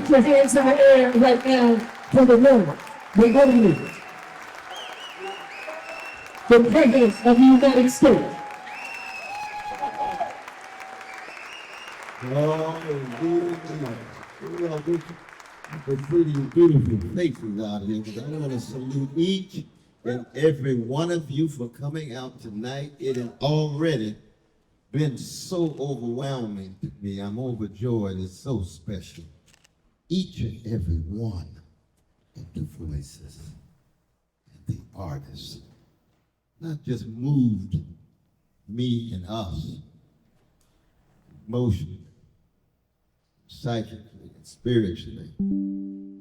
Put your hands in the air right now for the Lord, the only, the President of the United States. The pretty, beautiful faces out here. I want to salute each and every one of you for coming out tonight. It has already been so overwhelming to me. I'm overjoyed. It's so special. Each and every one of the voices and the artists not just moved me and us emotionally, psychically, and spiritually,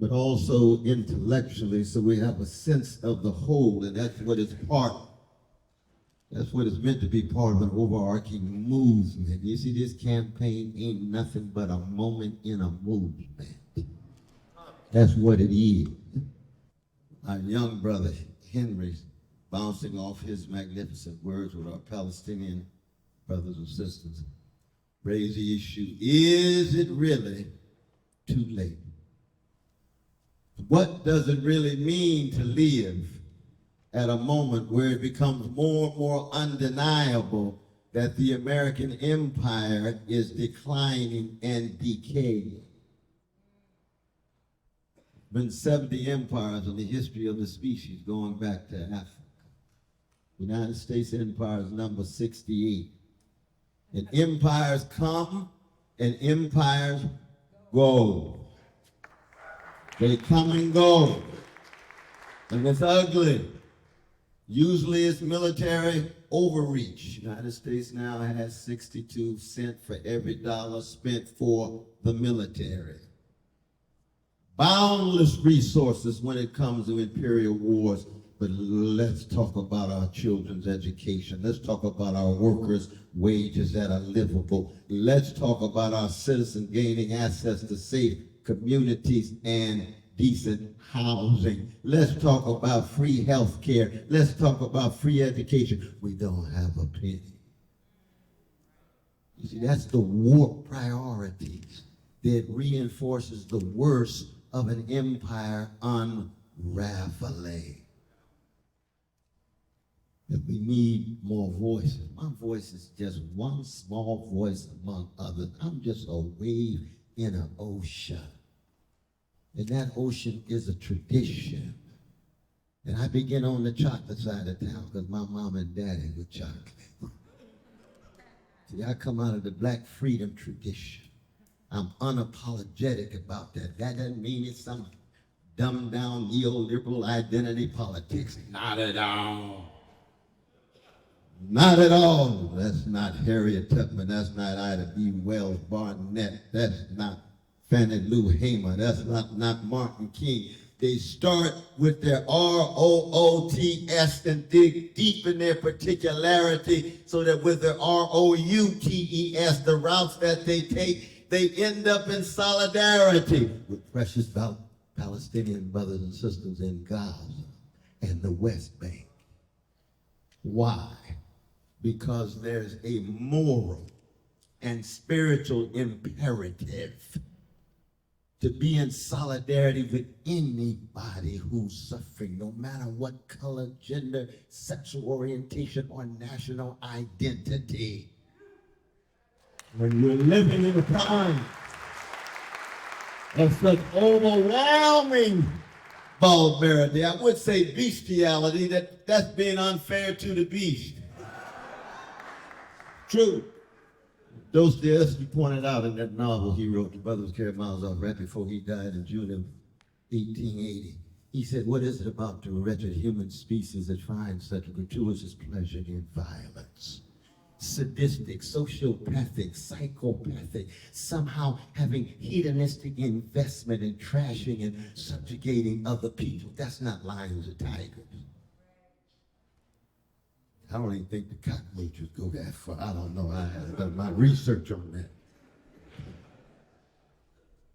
but also intellectually, so we have a sense of the whole, and that's what it's meant to be part of an overarching movement. You see, this campaign ain't nothing but a moment in a movement. That's what it is. Our young brother, Henry, bouncing off his magnificent words with our Palestinian brothers and sisters, raise the issue, is it really too late? What does it really mean to live at a moment where it becomes more and more undeniable that the American empire is declining and decaying? Been 70 empires in the history of the species going back to Africa. The United States empire is number 68. And empires come and empires go. They come and go. And it's ugly. Usually it's military overreach. The United States now has 62 cents for every dollar spent for the military. Boundless resources when it comes to imperial wars. But let's talk about our children's education. Let's talk about our workers' wages that are livable. Let's talk about our citizens gaining access to safe communities and decent housing. Let's talk about free health care. Let's talk about free education. We don't have a penny. You see, that's the warped priorities that reinforces the worst of an empire unraveling. That we need more voices. My voice is just one small voice among others. I'm just a wave in an ocean. And that ocean is a tradition. And I begin on the chocolate side of town because my mom and daddy were chocolate. See, I come out of the Black freedom tradition. I'm unapologetic about that. That doesn't mean it's some dumbed down neoliberal identity politics. Not at all. Not at all. That's not Harriet Tubman. That's not Ida B. Wells Barnett. That's not Fannie Lou Hamer. That's not Martin King. They start with their ROOTS and dig deep in their particularity so that with their ROUTES, the routes that they take, they end up in solidarity with precious Palestinian brothers and sisters in Gaza and the West Bank. Why? Because there's a moral and spiritual imperative to be in solidarity with anybody who's suffering, no matter what color, gender, sexual orientation, or national identity. When we're living in a time of such overwhelming barbarity, I would say bestiality, that's being unfair to the beast. True. Dostoevsky pointed out in that novel he wrote, The Brothers Karamazov, right before he died in June of 1880. He said, what is it about the wretched human species that finds such gratuitous pleasure in violence? Sadistic, sociopathic, psychopathic, somehow having hedonistic investment in trashing and subjugating other people. That's not lions or tigers. I don't even think the cockroaches go that far. I don't know. I haven't done my research on that.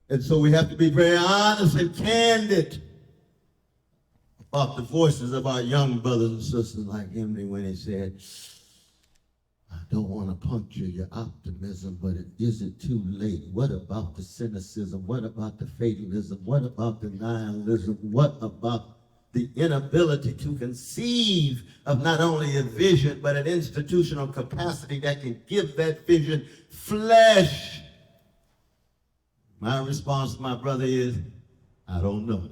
And so we have to be very honest and candid about the voices of our young brothers and sisters like Henry when he said, I don't want to puncture your optimism, but it isn't too late. What about the cynicism? What about the fatalism? What about the nihilism? What about the inability to conceive of not only a vision, but an institutional capacity that can give that vision flesh? My response, my brother, is, I don't know.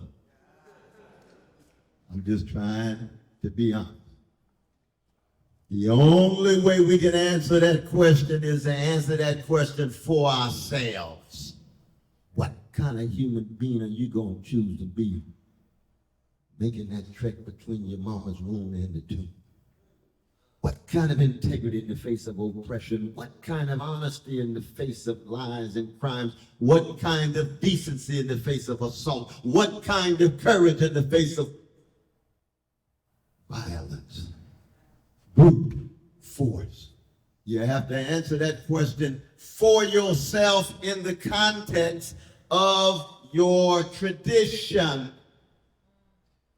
I'm just trying to be honest. The only way we can answer that question is to answer that question for ourselves. What kind of human being are you going to choose to be, making that trek between your mama's womb and the tomb? What kind of integrity in the face of oppression? What kind of honesty in the face of lies and crimes? What kind of decency in the face of assault? What kind of courage in the face of violence? Brute force. You have to answer that question for yourself in the context of your tradition.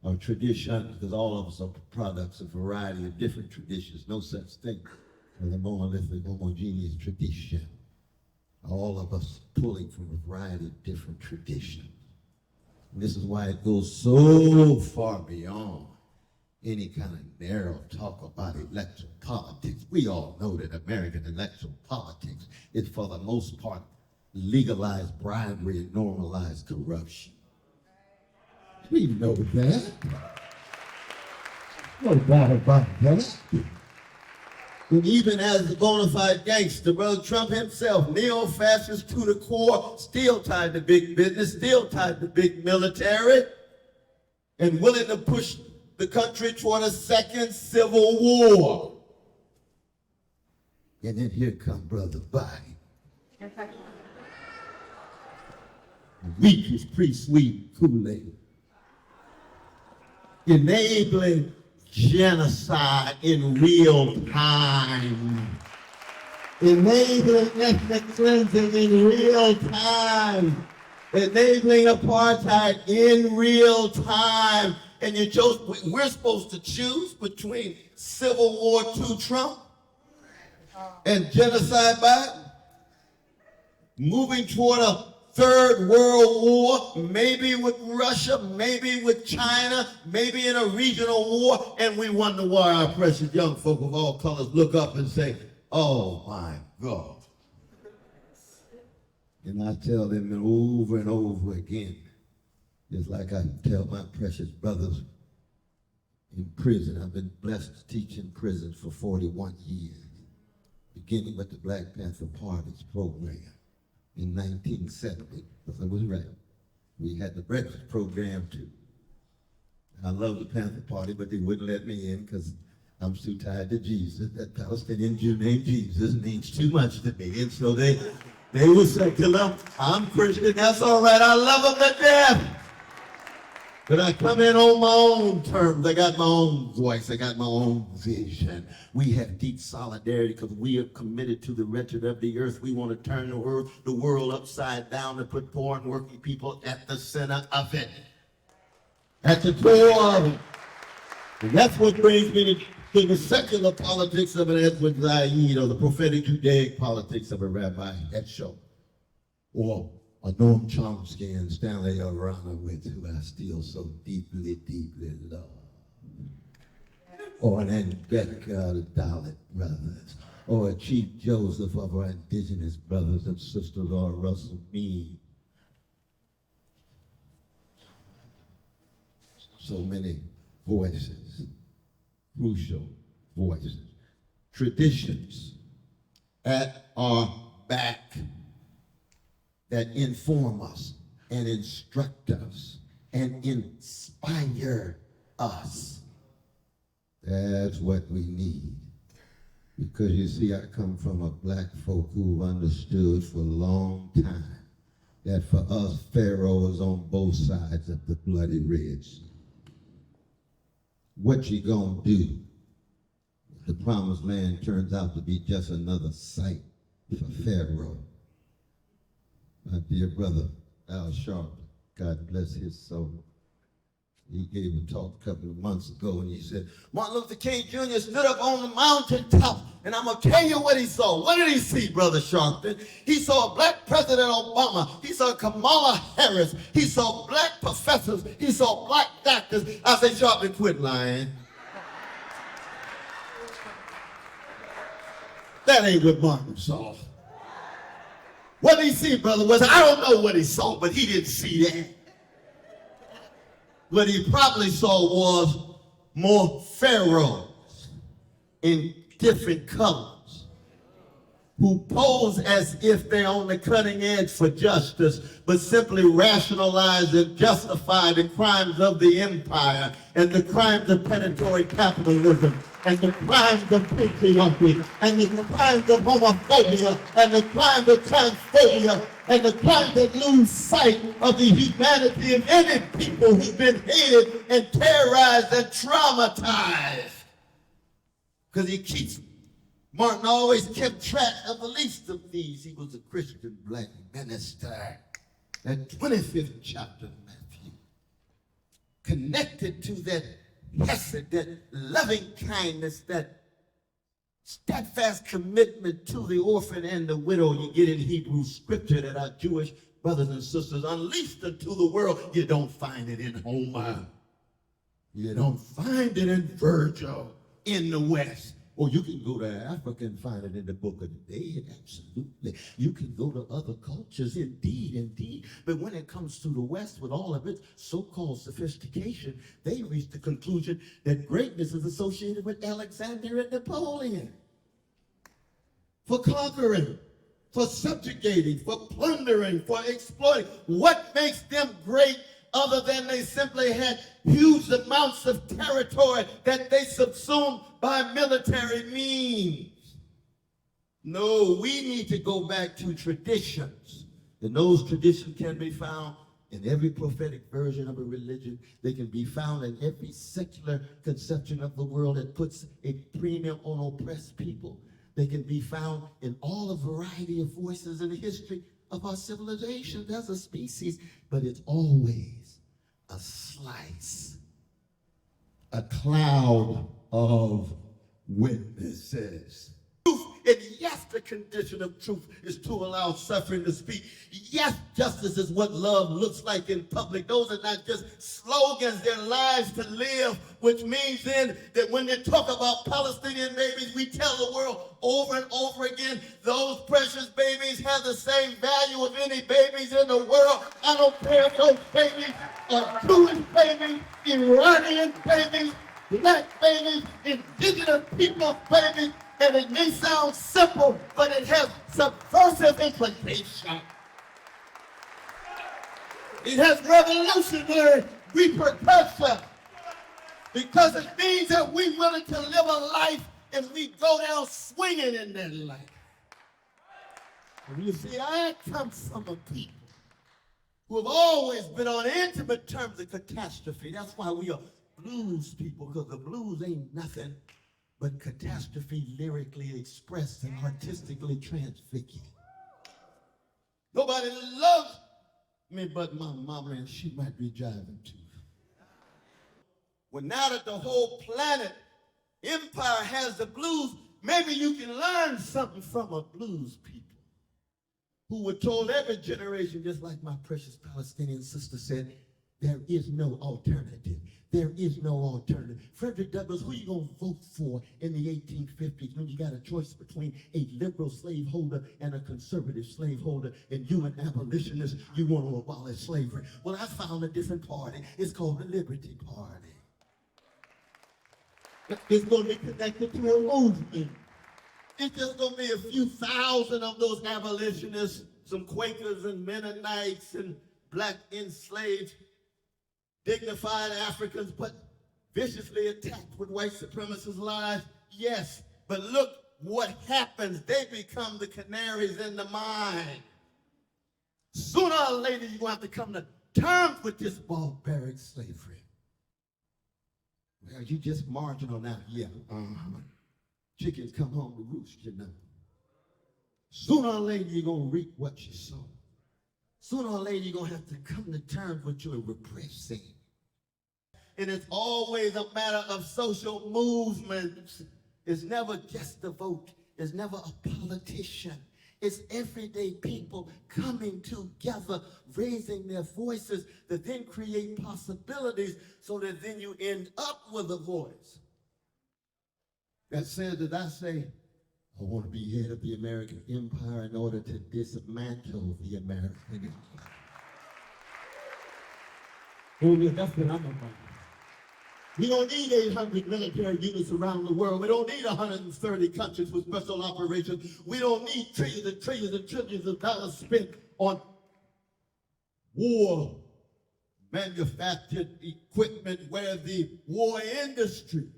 Or tradition, because all of us are products of a variety of different traditions. No such thing as a monolithic, homogeneous tradition. All of us pulling from a variety of different traditions. And this is why it goes so far beyond any kind of narrow talk about electoral politics. We all know that American electoral politics is, for the most part, legalized bribery and normalized corruption. We know that. No doubt about that. And even as a bona fide gangster, Brother Trump himself, neo-fascist to the core, still tied to big business, still tied to big military, and willing to push the country toward a second civil war. And then here comes Brother Biden. Weak as pre-sweet Kool-Aid. Enabling genocide in real time. Enabling ethnic cleansing in real time. Enabling apartheid in real time. And we're supposed to choose between Civil War II Trump and genocide Biden, moving toward a third world war, maybe with Russia, maybe with China, maybe in a regional war, and we wonder why our precious young folk of all colors look up and say, oh my God. And I tell them over and over again, just like I tell my precious brothers in prison. I've been blessed to teach in prison for 41 years, beginning with the Black Panther Party's program in 1970, because I was right. We had the breakfast program too. I love the Panther Party, but they wouldn't let me in because I'm too tied to Jesus. That Palestinian Jew named Jesus means too much to me. And so they would say, I'm Christian, that's all right, I love them to death. But I come in on my own terms. I got my own voice. I got my own vision. We have deep solidarity because we are committed to the wretched of the earth. We want to turn the world upside down and put poor and working people at the center of it. At the core of it. And that's what brings me to the secular politics of an Edward Said, or the prophetic Judaic politics of a Rabbi Heschel, or a Noam Chomsky and Stanley Aronowitz, who I still so deeply, deeply love. Or an Anbeka, the Dalit brothers. Or a Chief Joseph of our indigenous brothers and sisters, or Russell Meade. So many voices, crucial voices, traditions at our back that inform us and instruct us and inspire us. That's what we need. Because you see, I come from a black folk who understood for a long time that for us, Pharaoh is on both sides of the bloody Red Sea. What you gonna do? The promised land turns out to be just another site for Pharaoh. My dear brother, Al Sharpton, God bless his soul. He gave a talk a couple of months ago, and he said, Martin Luther King Jr. stood up on the mountaintop, and I'm going to tell you what he saw. What did he see, Brother Sharpton? He saw Black President Obama. He saw Kamala Harris. He saw Black professors. He saw Black doctors. I say, Sharpton, quit lying. That ain't what Martin saw. What did he see, Brother West? I don't know what he saw, but he didn't see that. What he probably saw was more pharaohs in different colors who pose as if they're on the cutting edge for justice, but simply rationalize and justify the crimes of the empire and the crimes of predatory capitalism and the crimes of patriarchy and the crimes of homophobia and the crimes of transphobia and the crimes that lose sight of the humanity of any people who've been hated and terrorized and traumatized. Because Martin always kept track of the least of these. He was a Christian black minister. That 25th chapter of Matthew, connected to that hesed, that loving kindness, that steadfast commitment to the orphan and the widow you get in Hebrew scripture that our Jewish brothers and sisters unleashed into the world. You don't find it in Homer. You don't find it in Virgil in the West. Or you can go to Africa and find it in the Book of the Dead, absolutely. You can go to other cultures, indeed, indeed. But when it comes to the West, with all of its so-called sophistication, they reach the conclusion that greatness is associated with Alexander and Napoleon. For conquering, for subjugating, for plundering, for exploiting. What makes them great other than they simply had huge amounts of territory that they subsumed by military means? No, we need to go back to traditions. And those traditions can be found in every prophetic version of a religion. They can be found in every secular conception of the world that puts a premium on oppressed people. They can be found in all a variety of voices in the history of our civilization as a species, but it's always a slice, a cloud of witnesses. And yes, the condition of truth is to allow suffering to speak. Yes, justice is what love looks like in public. Those are not just slogans, they're lives to live, which means then that when they talk about Palestinian babies, we tell the world over and over again, those precious babies have the same value of any babies in the world. I don't care if those babies are Jewish babies, Iranian babies, black babies, indigenous people babies. And it may sound simple, but it has subversive implications. It has revolutionary repercussions because it means that we're willing to live a life and we go down swinging in that life. And you see, I come from a people who have always been on intimate terms of catastrophe. That's why we are blues people, because the blues ain't nothing but catastrophe lyrically expressed and artistically transfigured. Nobody loves me but my mama, and she might be driving too. Well, now that the whole planet empire has the blues, maybe you can learn something from a blues people who were told every generation, just like my precious Palestinian sister said, there is no alternative. There is no alternative. Frederick Douglass, who you gonna vote for in the 1850s when you got a choice between a liberal slaveholder and a conservative slaveholder, and you an abolitionist, you want to abolish slavery? Well, I found a different party. It's called the Liberty Party. It's gonna be connected to a movement. It's just gonna be a few thousand of those abolitionists, some Quakers and Mennonites and black enslaved dignified Africans, but viciously attacked with white supremacist lies. Yes, but look what happens. They become the canaries in the mine. Sooner or later, you're going to have to come to terms with this barbaric slavery. Well, you just marginal now. Yeah, chickens come home to roost, you know. Sooner or later, you're going to reap what you sow. Sooner or later, you're going to have to come to terms with your repressing. and it's always a matter of social movements. It's never just a vote. It's never a politician. It's everyday people coming together, raising their voices that then create possibilities so that then you end up with a voice that says that I say, I want to be head of the American empire in order to dismantle the American empire. That's what I'm about. We don't need 800 military units around the world. We don't need 130 countries with special operations. We don't need trillions and trillions and trillions of dollars spent on war manufactured equipment where the war industry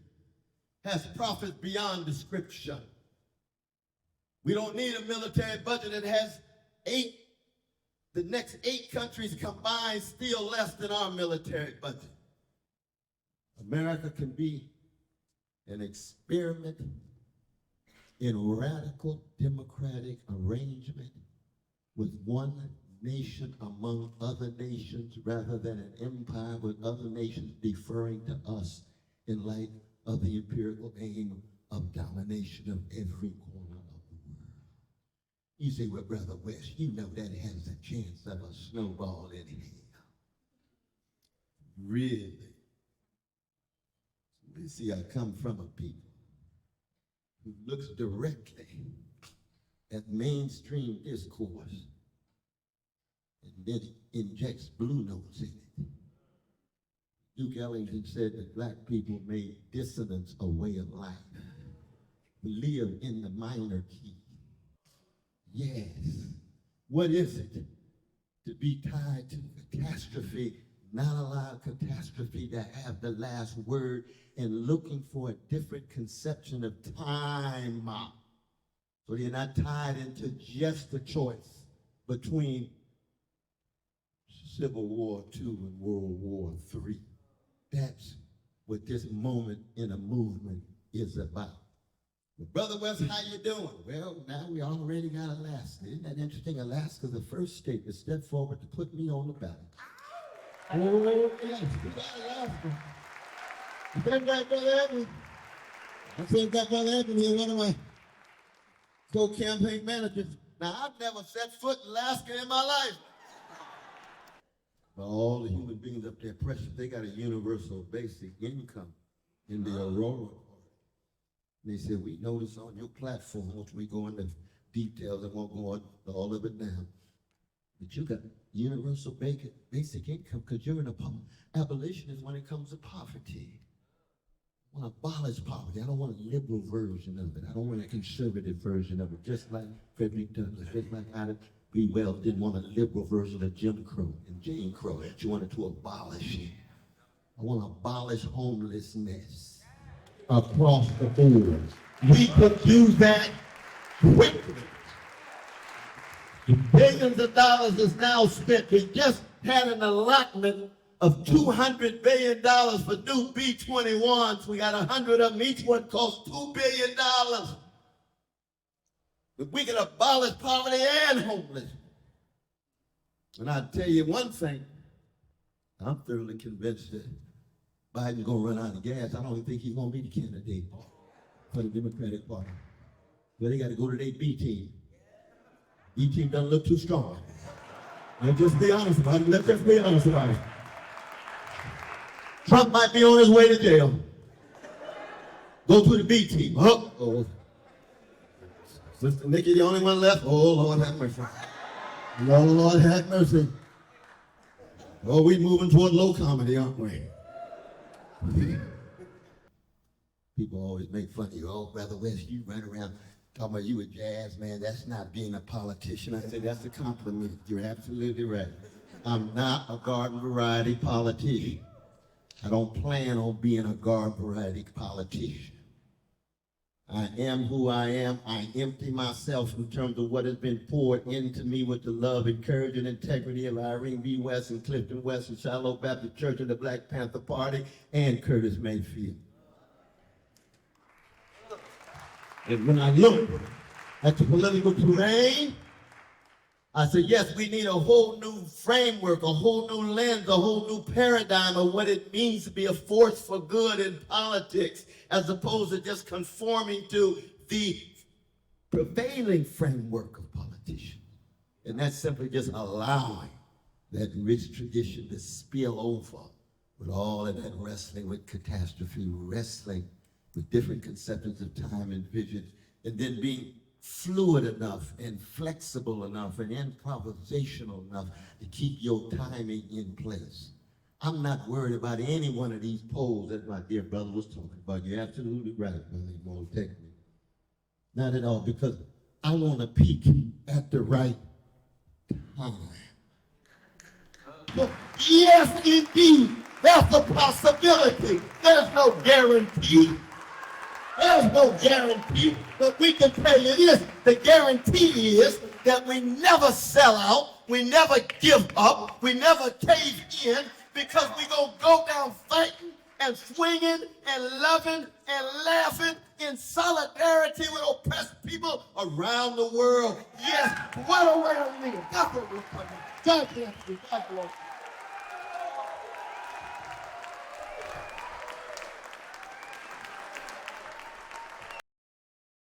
has profits beyond description. We don't need a military budget that has the next 8 countries combined still less than our military budget. America can be an experiment in radical democratic arrangement with one nation among other nations rather than an empire with other nations deferring to us in light of the empirical aim of domination of every corner of the world. You say, well, Brother West, you know that has a chance of a snowball in hell. Really? You see, I come from a people who looks directly at mainstream discourse and then injects blue notes in it. Duke Ellington said that black people made dissonance a way of life. We live in the minor key. Yes. What is it to be tied to catastrophe, not allow catastrophe to have the last word, and looking for a different conception of time? So you're not tied into just the choice between Civil War II and World War III. That's what this moment in a movement is about. Well, Brother West, how you doing? Well, now we already got Alaska. Isn't that interesting? Alaska's the first state to step forward to put me on the ballot. Oh, yes, we got Alaska. I think that Brother Edmund. I think that Brother Edmund is one of my co-campaign managers. Now, I've never set foot in Alaska in my life. But all the human beings up there, precious, they got a universal basic income in the Aurora. And they said, we noticed on your platform, which we go into details, I won't go on all of it now, but you got universal basic income because you're an abolitionist when it comes to poverty. I want to abolish poverty. I don't want a liberal version of it. I don't want a conservative version of it, just like Frederick Douglass, just like Ida B. Wells didn't want a liberal version of Jim Crow and Jane Crow. She wanted to abolish it. I want to abolish homelessness across the board. We could do that quickly. Billions of dollars is now spent. We just had an allotment of $200 billion for new B-21s. We got 100 of them. Each one costs $2 billion. But we can abolish poverty and homelessness. And I'll tell you one thing, I'm thoroughly convinced that Biden's going to run out of gas. I don't even think he's going to be the candidate for the Democratic Party. Well, they got to go to their B team. B team doesn't look too strong. Let's just be honest about it. Let's just be honest about it. Trump might be on his way to jail. Go to the B team. Oh. Sister Nikki, the only one left. Oh, Lord have mercy. Lord have mercy. Oh, we moving toward low comedy, aren't we? People always make fun of you. Oh, Brother West, you run around talking about you a jazz man. That's not being a politician. I said, that's a compliment. You're absolutely right. I'm not a garden variety politician. I don't plan on being a garden variety politician. I am who I am. I empty myself in terms of what has been poured into me with the love and courage and integrity of Irene B. West and Clifton West and Shiloh Baptist Church and the Black Panther Party and Curtis Mayfield. And when I look at the political terrain, I said, yes, we need a whole new framework, a whole new lens, a whole new paradigm of what it means to be a force for good in politics, as opposed to just conforming to the prevailing framework of politicians. And that's simply just allowing that rich tradition to spill over with all of that wrestling with catastrophe, wrestling with different conceptions of time and vision, and then being fluid enough and flexible enough and improvisational enough to keep your timing in place. I'm not worried about any one of these polls that my dear brother was talking about. You're absolutely right, brother. It won't take me. Not at all, because I want to peak at the right time. But yes, indeed, that's a possibility. There's no guarantee. There's no guarantee, but we can tell you this. The guarantee is that we never sell out, we never give up, we never cave in, because we're going to go down fighting and swinging and loving and laughing in solidarity with oppressed people around the world. Yes, what a way to live. That's what we're talking about. God bless you. God bless you.